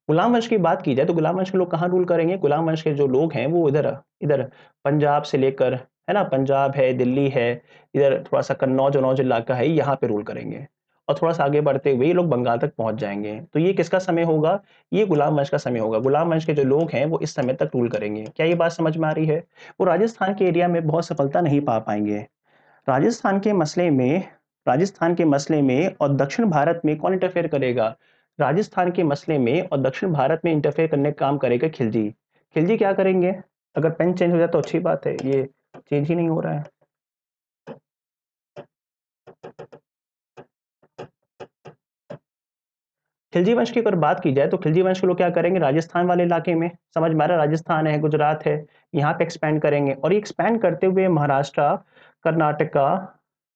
गुलाम वंश की बात की जाए तो गुलाम वंश के लोग कहाँ रूल करेंगे? गुलाम वंश के जो लोग हैं वो इधर इधर पंजाब से लेकर, है ना? पंजाब है, दिल्ली है, इधर थोड़ा-सा कन्नौज वनौज इलाका है, यहाँ पे रूल करेंगे और थोड़ा-सा आगे बढ़ते हुए ये लोग बंगाल तक पहुँच जाएँगे। तो ये किसका समय होगा? ये गुलाम वंश का समय होगा। गुलाम वंश के जो लोग हैं वो इस समय तक रूल करेंगे। क्या ये बात समझ में आ रही है? वो राजस्थान के एरिया में बहुत सफलता नहीं पा पाएँगे। राजस्थान के मसले में राजस्थान के मसले में और दक्षिण भारत में कौन इंटरफेयर करेगा? राजस्थान के मसले में और दक्षिण भारत में इंटरफेयर करने का काम करेगा खिलजी। खिलजी क्या करेंगे? अगर पेन चेंज हो जाए तो अच्छी बात है, ये चेंज ही नहीं हो रहा है। खिलजी वंश की अगर बात की जाए तो खिलजी वंश के लोग क्या करेंगे? राजस्थान वाले इलाके में, समझ में आ रहा है? राजस्थान है, गुजरात है, यहाँ पे एक्सपैंड करेंगे और ये एक्सपैंड करते हुए महाराष्ट्र, कर्नाटका,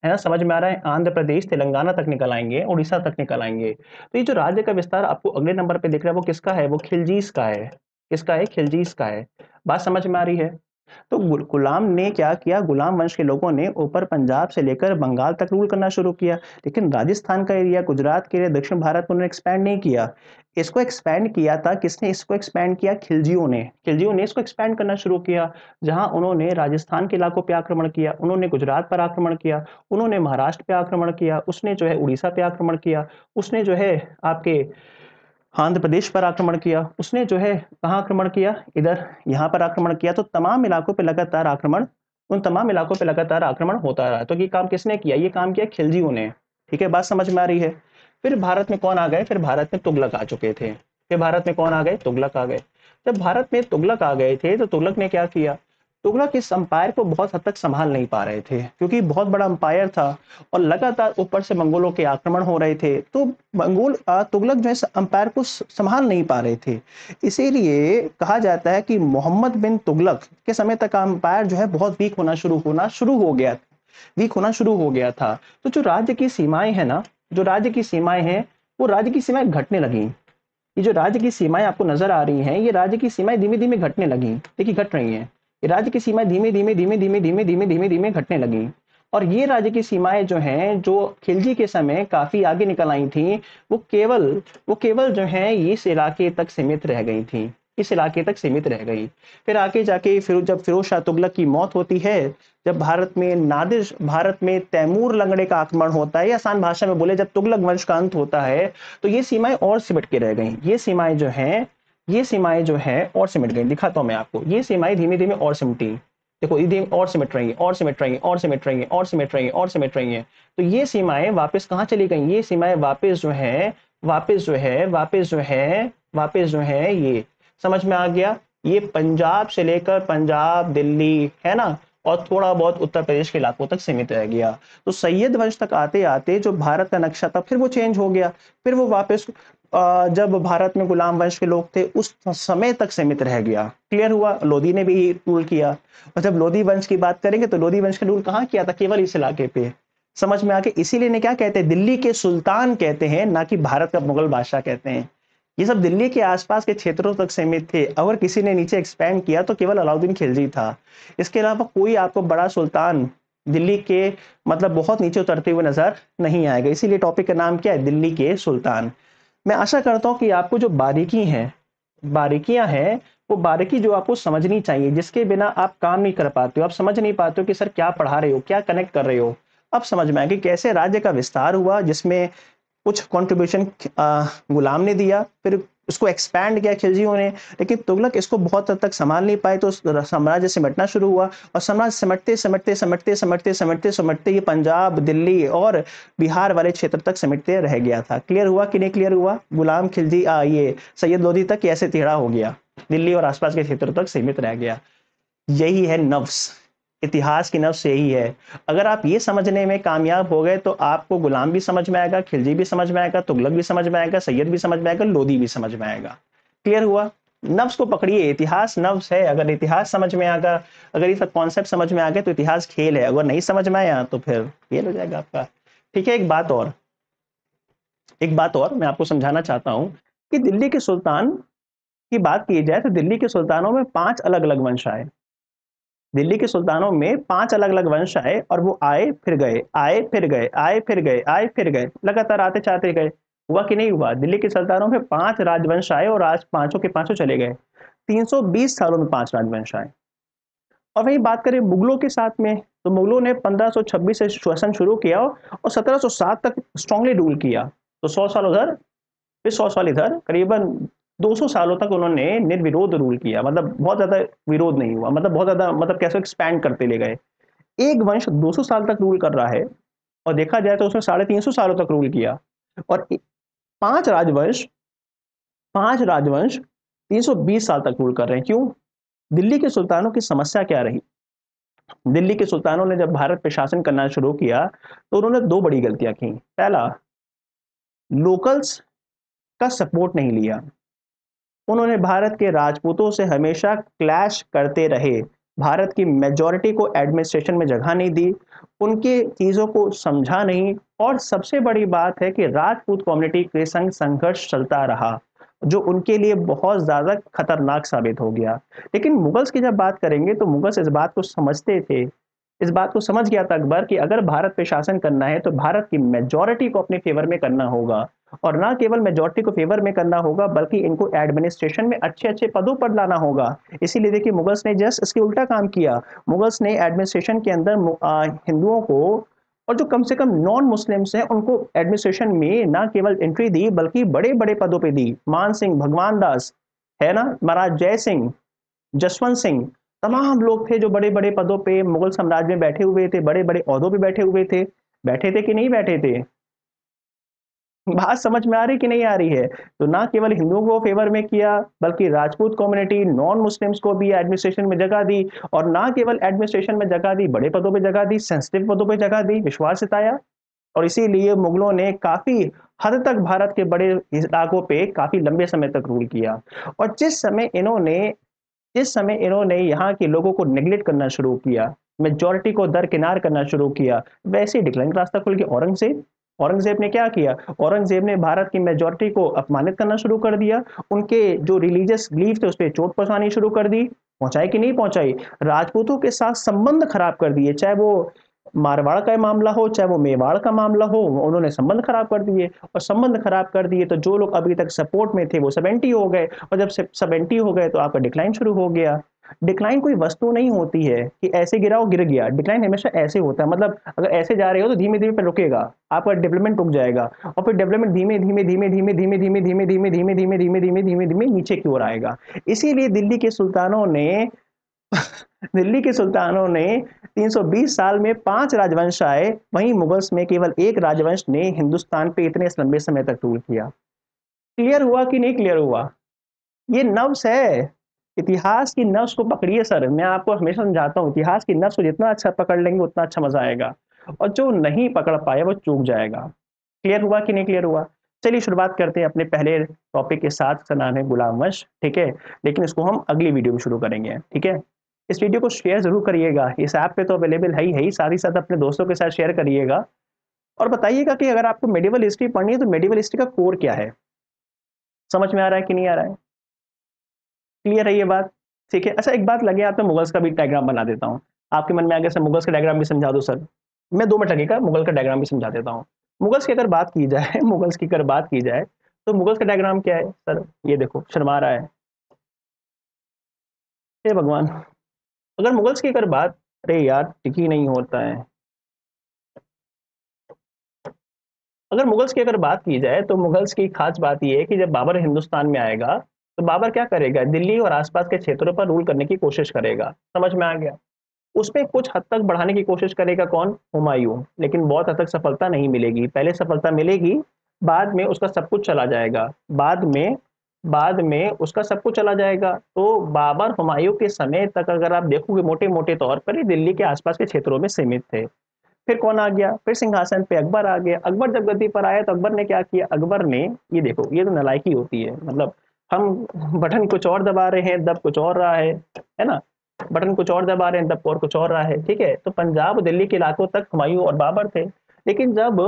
है ना? समझ में आ रहा है? आंध्र प्रदेश, तेलंगाना तक निकल आएँगे, उड़ीसा तक निकल आएँगे। तो ये जो राज्य का विस्तार आपको अगले नंबर पे दिख रहा है वो किसका है? वो खिलजीस का है। किसका है? खिलजीस का है। बात समझ में आ रही है? तो गुलाम ने क्या किया, गुलाम वंश के लोगों ने ऊपर पंजाब से लेकर बंगाल तक रूल करना शुरू किया, लेकिन राजस्थान का एरिया, गुजरात के एरिया, दक्षिण भारत में उन्होंने एक्सपैंड नहीं किया। इसको एक्सपैंड किया था किसने? इसको एक्सपैंड किया खिलजियों ने। खिलजियों ने इसको एक्सपैंड करना शुरू किया, जहां उन्होंने राजस्थान के इलाकों पे आक्रमण किया, उन्होंने गुजरात पर आक्रमण किया, उन्होंने महाराष्ट्र पे आक्रमण किया, उसने जो है उड़ीसा पे आक्रमण किया, उसने जो है आपके आंध्र प्रदेश पर आक्रमण किया, उसने जो है कहाँ आक्रमण किया, इधर यहाँ पर आक्रमण किया। तो तमाम इलाकों पे लगातार आक्रमण, उन तमाम इलाकों पे लगातार आक्रमण होता रहा। तो ये काम किसने किया? ये काम किया खिलजियों ने। ठीक है, बात समझ में आ रही है? फिर भारत में कौन आ गए? फिर भारत में तुगलक आ चुके थे। फिर भारत में कौन आ गए? तुगलक आ गए। जब भारत में तुगलक आ गए थे तो तुगलक ने क्या किया? तुगलक इस अंपायर को बहुत हद तक संभाल नहीं पा रहे थे, क्योंकि बहुत बड़ा अंपायर था और लगातार ऊपर से मंगोलों के आक्रमण हो रहे थे। तो तुगलक जो है अंपायर को संभाल नहीं पा रहे थे। इसीलिए कहा जाता है कि मोहम्मद बिन तुगलक के समय तक अंपायर जो है बहुत वीक होना शुरू हो गया था। तो जो राज्य की सीमाएं है ना, जो राज्य की सीमाएं हैं, वो राज्य की सीमाएं घटने लगी। ये जो राज्य की सीमाएं आपको नजर आ रही हैं, ये राज्य की सीमाएं धीमे धीमे घटने लगी। देखिए घट रही हैं, ये राज्य की सीमाएं धीमे धीमे धीमे धीमे धीमे धीमे धीमे धीमे घटने लगी। और ये राज्य की सीमाएं जो हैं, जो खिलजी के समय काफी आगे निकल आई थी, वो केवल जो है इस इलाके तक सीमित रह गई थी, इस इलाके तक सीमित रह गई। फिर आगे जाके जब फिरोज शाह तुगलक की मौत होती है, जब भारत में तैमूर लंगड़े का आक्रमण होता है, या आसान भाषा में बोले जब तुगलक वंश का अंत होता है, तो ये सीमाएं और सिमट के रह गई। ये सीमाएं जो है और सिमट गई। दिखाता हूं मैं आपको, ये सीमाएं धीमे धीमे और सिमटी। देखो ये और सिमट रही है, और सिमट रही है, और सिमट रही है, और सिमट रही है, और सिमट रही है। तो ये सीमाएं वापस कहाँ चली गई? ये सीमाएं वापस जो है ये समझ में आ गया। ये पंजाब से लेकर पंजाब, दिल्ली, है ना, और थोड़ा बहुत उत्तर प्रदेश के इलाकों तक सीमित रह गया। तो सैयद वंश तक आते आते जो भारत का नक्शा था, फिर वो चेंज हो गया। फिर वो वापस जब भारत में गुलाम वंश के लोग थे उस समय तक सीमित रह गया। क्लियर हुआ? लोधी ने भी रूल किया। और जब लोधी वंश की बात करेंगे तो लोधी वंश ने रूल कहाँ किया था? केवल इस इलाके पे। समझ में आके इसीलिए ने क्या कहते हैं? दिल्ली के सुल्तान कहते हैं, ना कि भारत का मुगल बादशाह कहते हैं। ये सब दिल्ली के आसपास के क्षेत्रों तक सीमित थे। अगर किसी ने नीचे एक्सपैंड किया तो केवल अलाउद्दीन खिलजी था। इसके अलावा कोई आपको बड़ा सुल्तान दिल्ली के मतलब बहुत नीचे उतरते हुए नजर नहीं आएगा। इसीलिए टॉपिक का नाम क्या है? दिल्ली के सुल्तान। मैं आशा करता हूं कि आपको जो बारीकियां हैं, वो बारीकी जो आपको समझनी चाहिए, जिसके बिना आप काम नहीं कर पाते हो, आप समझ नहीं पाते हो कि सर क्या पढ़ा रहे हो, क्या कनेक्ट कर रहे हो। अब समझ में आया कि कैसे राज्य का विस्तार हुआ, जिसमें कुछ कंट्रीब्यूशन गुलाम ने दिया, फिर उसको एक्सपैंड किया खिलजियों ने। लेकिन तुगलक इसको बहुत हद तक संभाल नहीं पाए, तो साम्राज्य सिमटना शुरू हुआ। और साम्राज्य सिमटते ये पंजाब, दिल्ली और बिहार वाले क्षेत्र तक सिमटते रह गया था। क्लियर हुआ कि नहीं क्लियर हुआ? गुलाम खिलजी ये सैयद लोधी तक ऐसे टेढ़ा हो गया, दिल्ली और आसपास के क्षेत्रों तक सीमित रह गया। यही है नफ्स, इतिहास की नफ्स यही है। अगर आप ये समझने में कामयाब हो गए तो आपको गुलाम भी समझ में आएगा, खिलजी भी समझ में आएगा, तुगलक भी समझ में आएगा, सैयद भी समझ में आएगा, लोधी भी समझ में आएगा। क्लियर हुआ? नफ्स को पकड़िए, इतिहास नफ्स है। अगर इतिहास समझ में आएगा, अगर ये सब कॉन्सेप्ट समझ में आ गए तो इतिहास खेल है। अगर नहीं समझ में आया तो फिर फेल हो जाएगा आपका। ठीक है, एक बात और मैं आपको समझाना चाहता हूं कि दिल्ली के सुल्तान की बात की जाए तो दिल्ली के सुल्तानों में 5 अलग-अलग वंश आए। दिल्ली के सुल्तानों में 5 अलग-अलग वंश आए और वो आए फिर गए, आए फिर गए, आए फिर गए, आए फिर गए, लगातार आते जाते गए। हुआ कि नहीं हुआ? दिल्ली के सुल्तानों में 5 राजवंश आए और आज पांचों के पांचों चले गए। 320 सालों में 5 राजवंश आए। और वहीं बात करें मुगलों के साथ में, तो मुगलों ने 1526 से शासन शुरू किया और 1707 तक स्ट्रांगली रूल किया। तो 100 साल उधर, फिर 100 साल इधर, करीबन 200 सालों तक उन्होंने निर्विरोध रूल किया। मतलब बहुत ज्यादा विरोध नहीं हुआ, मतलब बहुत ज्यादा, मतलब कैसे एक्सपैंड करते ले गए। एक वंश 200 साल तक रूल कर रहा है और देखा जाए तो उसने 350 सालों तक रूल किया। और पांच राजवंश पांच राजवंश 320 साल तक रूल कर रहे हैं। क्यों? दिल्ली के सुल्तानों की समस्या क्या रही? दिल्ली के सुल्तानों ने जब भारत पे शासन करना शुरू किया तो उन्होंने 2 बड़ी गलतियां की। पहला, लोकल्स का सपोर्ट नहीं लिया। उन्होंने भारत के राजपूतों से हमेशा क्लैश करते रहे, भारत की मेजॉरिटी को एडमिनिस्ट्रेशन में जगह नहीं दी, उनकी चीजों को समझा नहीं। और सबसे बड़ी बात है कि राजपूत कम्युनिटी के संग संघर्ष चलता रहा। जो उनके लिए बहुत ज़्यादा खतरनाक साबित हो गया। लेकिन मुगल्स की जब बात करेंगे तो मुगल्स इस बात को समझते थे, इस बात को समझ गया था अकबर कि अगर भारत पे शासन करना है तो भारत की मेजॉरिटी को अपने फेवर में करना होगा, और ना केवल मेजॉरिटी को फेवर में करना होगा बल्कि इनको एडमिनिस्ट्रेशन में अच्छे-अच्छे पदों पर लाना होगा। इसीलिए देखिए मुगल्स ने जस्ट इसके उल्टा काम किया। मुगल्स ने एडमिनिस्ट्रेशन के अंदर हिंदुओं को और जो कम से कम नॉन मुस्लिम्स हैं उनको एडमिनिस्ट्रेशन में ना केवल एंट्री दी बल्कि बड़े-बड़े पदों पे दी। मान सिंह, भगवान दास, है ना? महाराज जय सिंह, जसवंत सिंह, तमाम लोग थे जो बड़े-बड़े पदों पे मुगल साम्राज्य में बैठे हुए थे, बड़े-बड़े ओहदों पे बैठे हुए थे। बैठे थे कि नहीं बैठे थे? बात समझ में आ रही कि नहीं आ रही है? तो ना केवल हिंदुओं को फेवर में किया, बल्कि राजपूत कम्युनिटी, नॉन मुस्लिम्स को भी एडमिनिस्ट्रेशन में जगह दी, और ना केवल एडमिनिस्ट्रेशन में जगह दी, बड़े पदों पे जगह दी, सेंसिटिव पदों पे जगह दी, विश्वास जताया। और इसीलिए मुगलों ने काफ़ी हद तक भारत के बड़े इलाकों पे काफ़ी लंबे समय तक रूल किया। और जिस समय इन्होंने यहाँ के लोगों को नेग्लेक्ट करना शुरू किया, मेजॉरिटी को दरकिनार करना शुरू किया, वैसे ही डिक्लाइन का रास्ता खुल गया। औरंगज़ेब ने क्या किया? औरंगज़ेब ने भारत की मेजॉरिटी को अपमानित करना शुरू कर दिया, उनके जो रिलीजियस बिलीफ थे, उस पे चोट पहुँचानी शुरू कर दी। पहुँचाई कि नहीं पहुँचाई? राजपूतों के साथ संबंध खराब कर दिए, चाहे वो मारवाड़ का मामला हो, चाहे वो मेवाड़ का मामला हो, उन्होंने संबंध खराब कर दिए, और संबंध खराब कर दिए तो जो लोग अभी तक सपोर्ट में थे वो सब एंटी हो गए, और जब सब एंटी हो गए तो आपका डिक्लाइन शुरू हो गया। डिक्लाइन कोई वस्तु नहीं होती है कि ऐसे गिराओ गिर गया, डिक्लाइन हमेशा ऐसे होता है, मतलब अगर ऐसे जा रहे हो तो धीमे-धीमे पे रुकेगा, आपका डेवलपमेंट रुक जाएगा, और फिर डेवलपमेंट धीमे-धीमे नीचे की ओर आएगा। इसीलिए दिल्ली के सुल्तानों ने 320 साल में 5 राजवंश आए, वहीं मुगल्स में केवल 1 राजवंश ने हिंदुस्तान पे इतने लंबे समय तक रूल किया। क्लियर हुआ कि नहीं क्लियर हुआ? ये नब्ज़ है। इतिहास की नब्ज़ को पकड़िए सर, मैं आपको हमेशा समझाता हूँ, इतिहास की नब्ज़ को जितना अच्छा पकड़ लेंगे उतना अच्छा मज़ा आएगा, और जो नहीं पकड़ पाया वो चूक जाएगा। क्लियर हुआ कि नहीं क्लियर हुआ? चलिए शुरुआत करते हैं अपने पहले टॉपिक के साथ, इसका नाम है गुलाम वंश, ठीक है? लेकिन इसको हम अगली वीडियो में शुरू करेंगे, ठीक है? इस वीडियो को शेयर ज़रूर करिएगा, इस ऐप पे तो अवेलेबल है ही, साथ ही साथ अपने दोस्तों के साथ शेयर करिएगा, और बताइएगा कि अगर आपको मेडिवल हिस्ट्री पढ़नी है तो मेडिवल हिस्ट्री का कोर क्या है? समझ में आ रहा है कि नहीं आ रहा है? क्लियर है ये बात? ठीक है। अच्छा, एक बात लगे आप, मैं मुगल्स का भी डायग्राम बना देता हूँ। आपके मन में आ गया सर मुगल्स का डायग्राम भी समझा दो सर। मैं 2 मिनट लगेगा, मुगल का डायग्राम भी समझा देता हूँ। मुगल्स की अगर बात की जाए मुगल्स की अगर बात की जाए, तो मुगल्स का डायग्राम क्या है? सर ये देखो, शर्मा रहा है। हे भगवान! अगर मुगल्स की अगर बात, अरे यार टिक ही नहीं होता है। अगर मुगल्स की अगर बात की जाए तो मुगल्स की खास बात ये है कि जब बाबर हिंदुस्तान में आएगा, तो बाबर क्या करेगा? दिल्ली और आसपास के क्षेत्रों पर रूल करने की कोशिश करेगा। समझ में आ गया? उसमें कुछ हद तक बढ़ाने की कोशिश करेगा कौन? हुमायूं, लेकिन बहुत हद तक सफलता नहीं मिलेगी। पहले सफलता मिलेगी, बाद में उसका सब कुछ चला जाएगा। बाद में उसका सब कुछ चला जाएगा। तो बाबर हुमायूं के समय तक अगर आप देखोगे मोटे-मोटे तौर पर ये दिल्ली के आसपास के क्षेत्रों में सीमित थे। फिर कौन आ गया? फिर सिंहासन पे अकबर आ गया। अकबर जब गद्दी पर आया तो अकबर ने क्या किया? अकबर ने, ये देखो ये तो नालायकी होती है, मतलब हम बटन कुछ और दबा रहे हैं, दब कुछ और रहा है ना? बटन कुछ और दबा रहे हैं, दब और कुछ और रहा है, ठीक है? तो पंजाब और दिल्ली के इलाकों तक हुमायूं और बाबर थे। लेकिन जब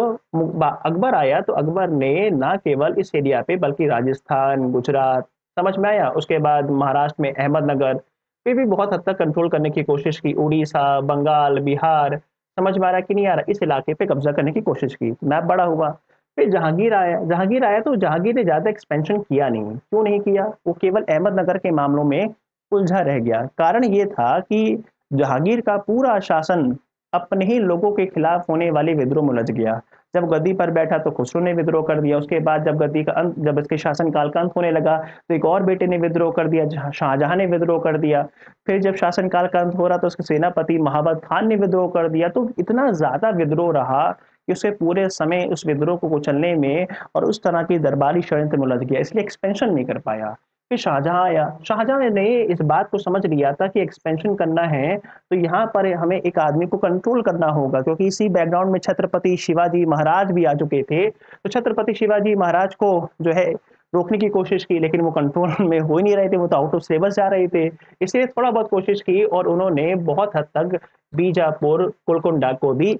अकबर आया तो अकबर ने ना केवल इस एरिया पे बल्कि राजस्थान, गुजरात, समझ में आया? उसके बाद महाराष्ट्र में अहमदनगर पे भी बहुत हद तक कंट्रोल करने की कोशिश की। उड़ीसा, बंगाल, बिहार, समझ में आ रहा है कि नहीं आ रहा? इस इलाके पे कब्जा करने की कोशिश की। मैप बड़ा हुआ। फिर जहांगीर आया तो जहांगीर ने ज़्यादा एक्सपेंशन किया नहीं। क्यों नहीं किया? वो केवल अहमदनगर के मामलों में उलझा रह गया। कारण ये था कि जहांगीर का पूरा शासन अपने ही लोगों के खिलाफ होने वाले विद्रोह में उलझ गया। जब गद्दी पर बैठा तो खुसरो ने विद्रोह कर दिया। उसके बाद जब इसके शासनकाल का अंत होने लगा तो एक और बेटे ने विद्रोह कर दिया, शाहजहां ने विद्रोह कर दिया। फिर जब शासनकाल का अंत हो रहा तो उसके सेनापति महाबत खान ने विद्रोह कर दिया। तो इतना ज़्यादा विद्रोह रहा कि उसे पूरे समय उस विद्रोह को कुचलने में और उस तरह की दरबारी षड्यंत्र में उलझ गया, इसलिए एक्सपेंशन नहीं कर पाया। फिर शाहजहां आया। शाहजहां ने इस बात को समझ लिया था कि एक्सपेंशन करना है तो यहाँ पर हमें एक आदमी को कंट्रोल करना होगा, क्योंकि इसी बैकग्राउंड में छत्रपति शिवाजी महाराज भी आ चुके थे। तो छत्रपति शिवाजी महाराज को जो है रोकने की कोशिश की, लेकिन वो कंट्रोल में हो ही नहीं रहे थे, वो तो आउट ऑफ सिलेबस जा रहे थे। इसलिए थोड़ा बहुत कोशिश की और उन्होंने बहुत हद तक बीजापुर, गोलकुंडा को भी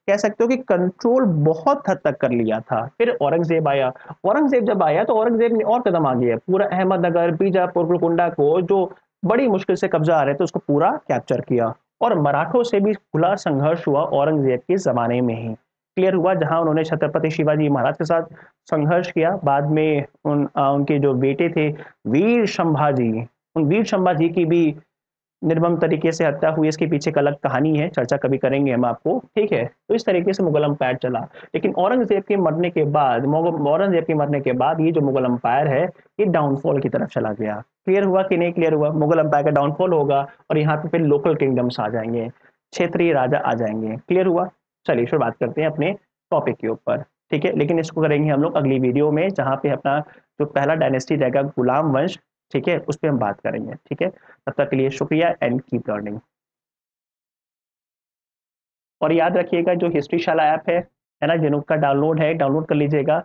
कह सकते हो कि कंट्रोल बहुत हद तक कर लिया था। फिर औरंगज़ेब आया, औरंगज़ेब जब आया तो औरंगज़ेब ने और कदम आगे पूरा अहमदनगर, बीजापुर, गोलकुंडा को जो बड़ी मुश्किल से कब्जा आ रहे थे उसको पूरा कैप्चर किया और मराठों से भी खुला संघर्ष हुआ औरंगज़ेब के ज़माने में ही। क्लियर हुआ, जहां उन्होंने छत्रपति शिवाजी महाराज के साथ संघर्ष किया। बाद में उनके जो बेटे थे वीर शंभाजी, उन वीर शंभाजी की भी निर्मम तरीके से हत्या हुई। इसके पीछे एक अलग कहानी है, चर्चा कभी करेंगे हम आपको, ठीक है। तो इस तरीके से मुगल अंपायर चला। लेकिन औरंगजेब के मरने के बाद, औरंगजेब के मरने के बाद ये जो मुगल अंपायर है ये डाउनफॉल की तरफ चला गया। क्लियर हुआ कि नहीं क्लियर हुआ? मुगल अंपायर का डाउनफॉल होगा और यहाँ पे फिर लोकल किंगडम्स आ जाएंगे, क्षेत्रीय राजा आ जाएंगे। क्लियर हुआ? चलिए फिर बात करते हैं अपने टॉपिक के ऊपर, ठीक है। लेकिन इसको करेंगे हम लोग अगली वीडियो में, जहाँ पे अपना जो पहला डायनेस्टी रहेगा गुलाम वंश, ठीक है, उस पर हम बात करेंगे, ठीक है। तब तक के लिए शुक्रिया एंड कीप लर्निंग। और याद रखिएगा जो हिस्ट्रीशाला ऐप है ना, जिनका डाउनलोड है डाउनलोड कर लीजिएगा,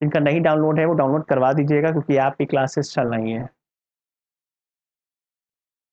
जिनका नहीं डाउनलोड है वो डाउनलोड करवा दीजिएगा, क्योंकि ऐप की क्लासेस चल रही हैं।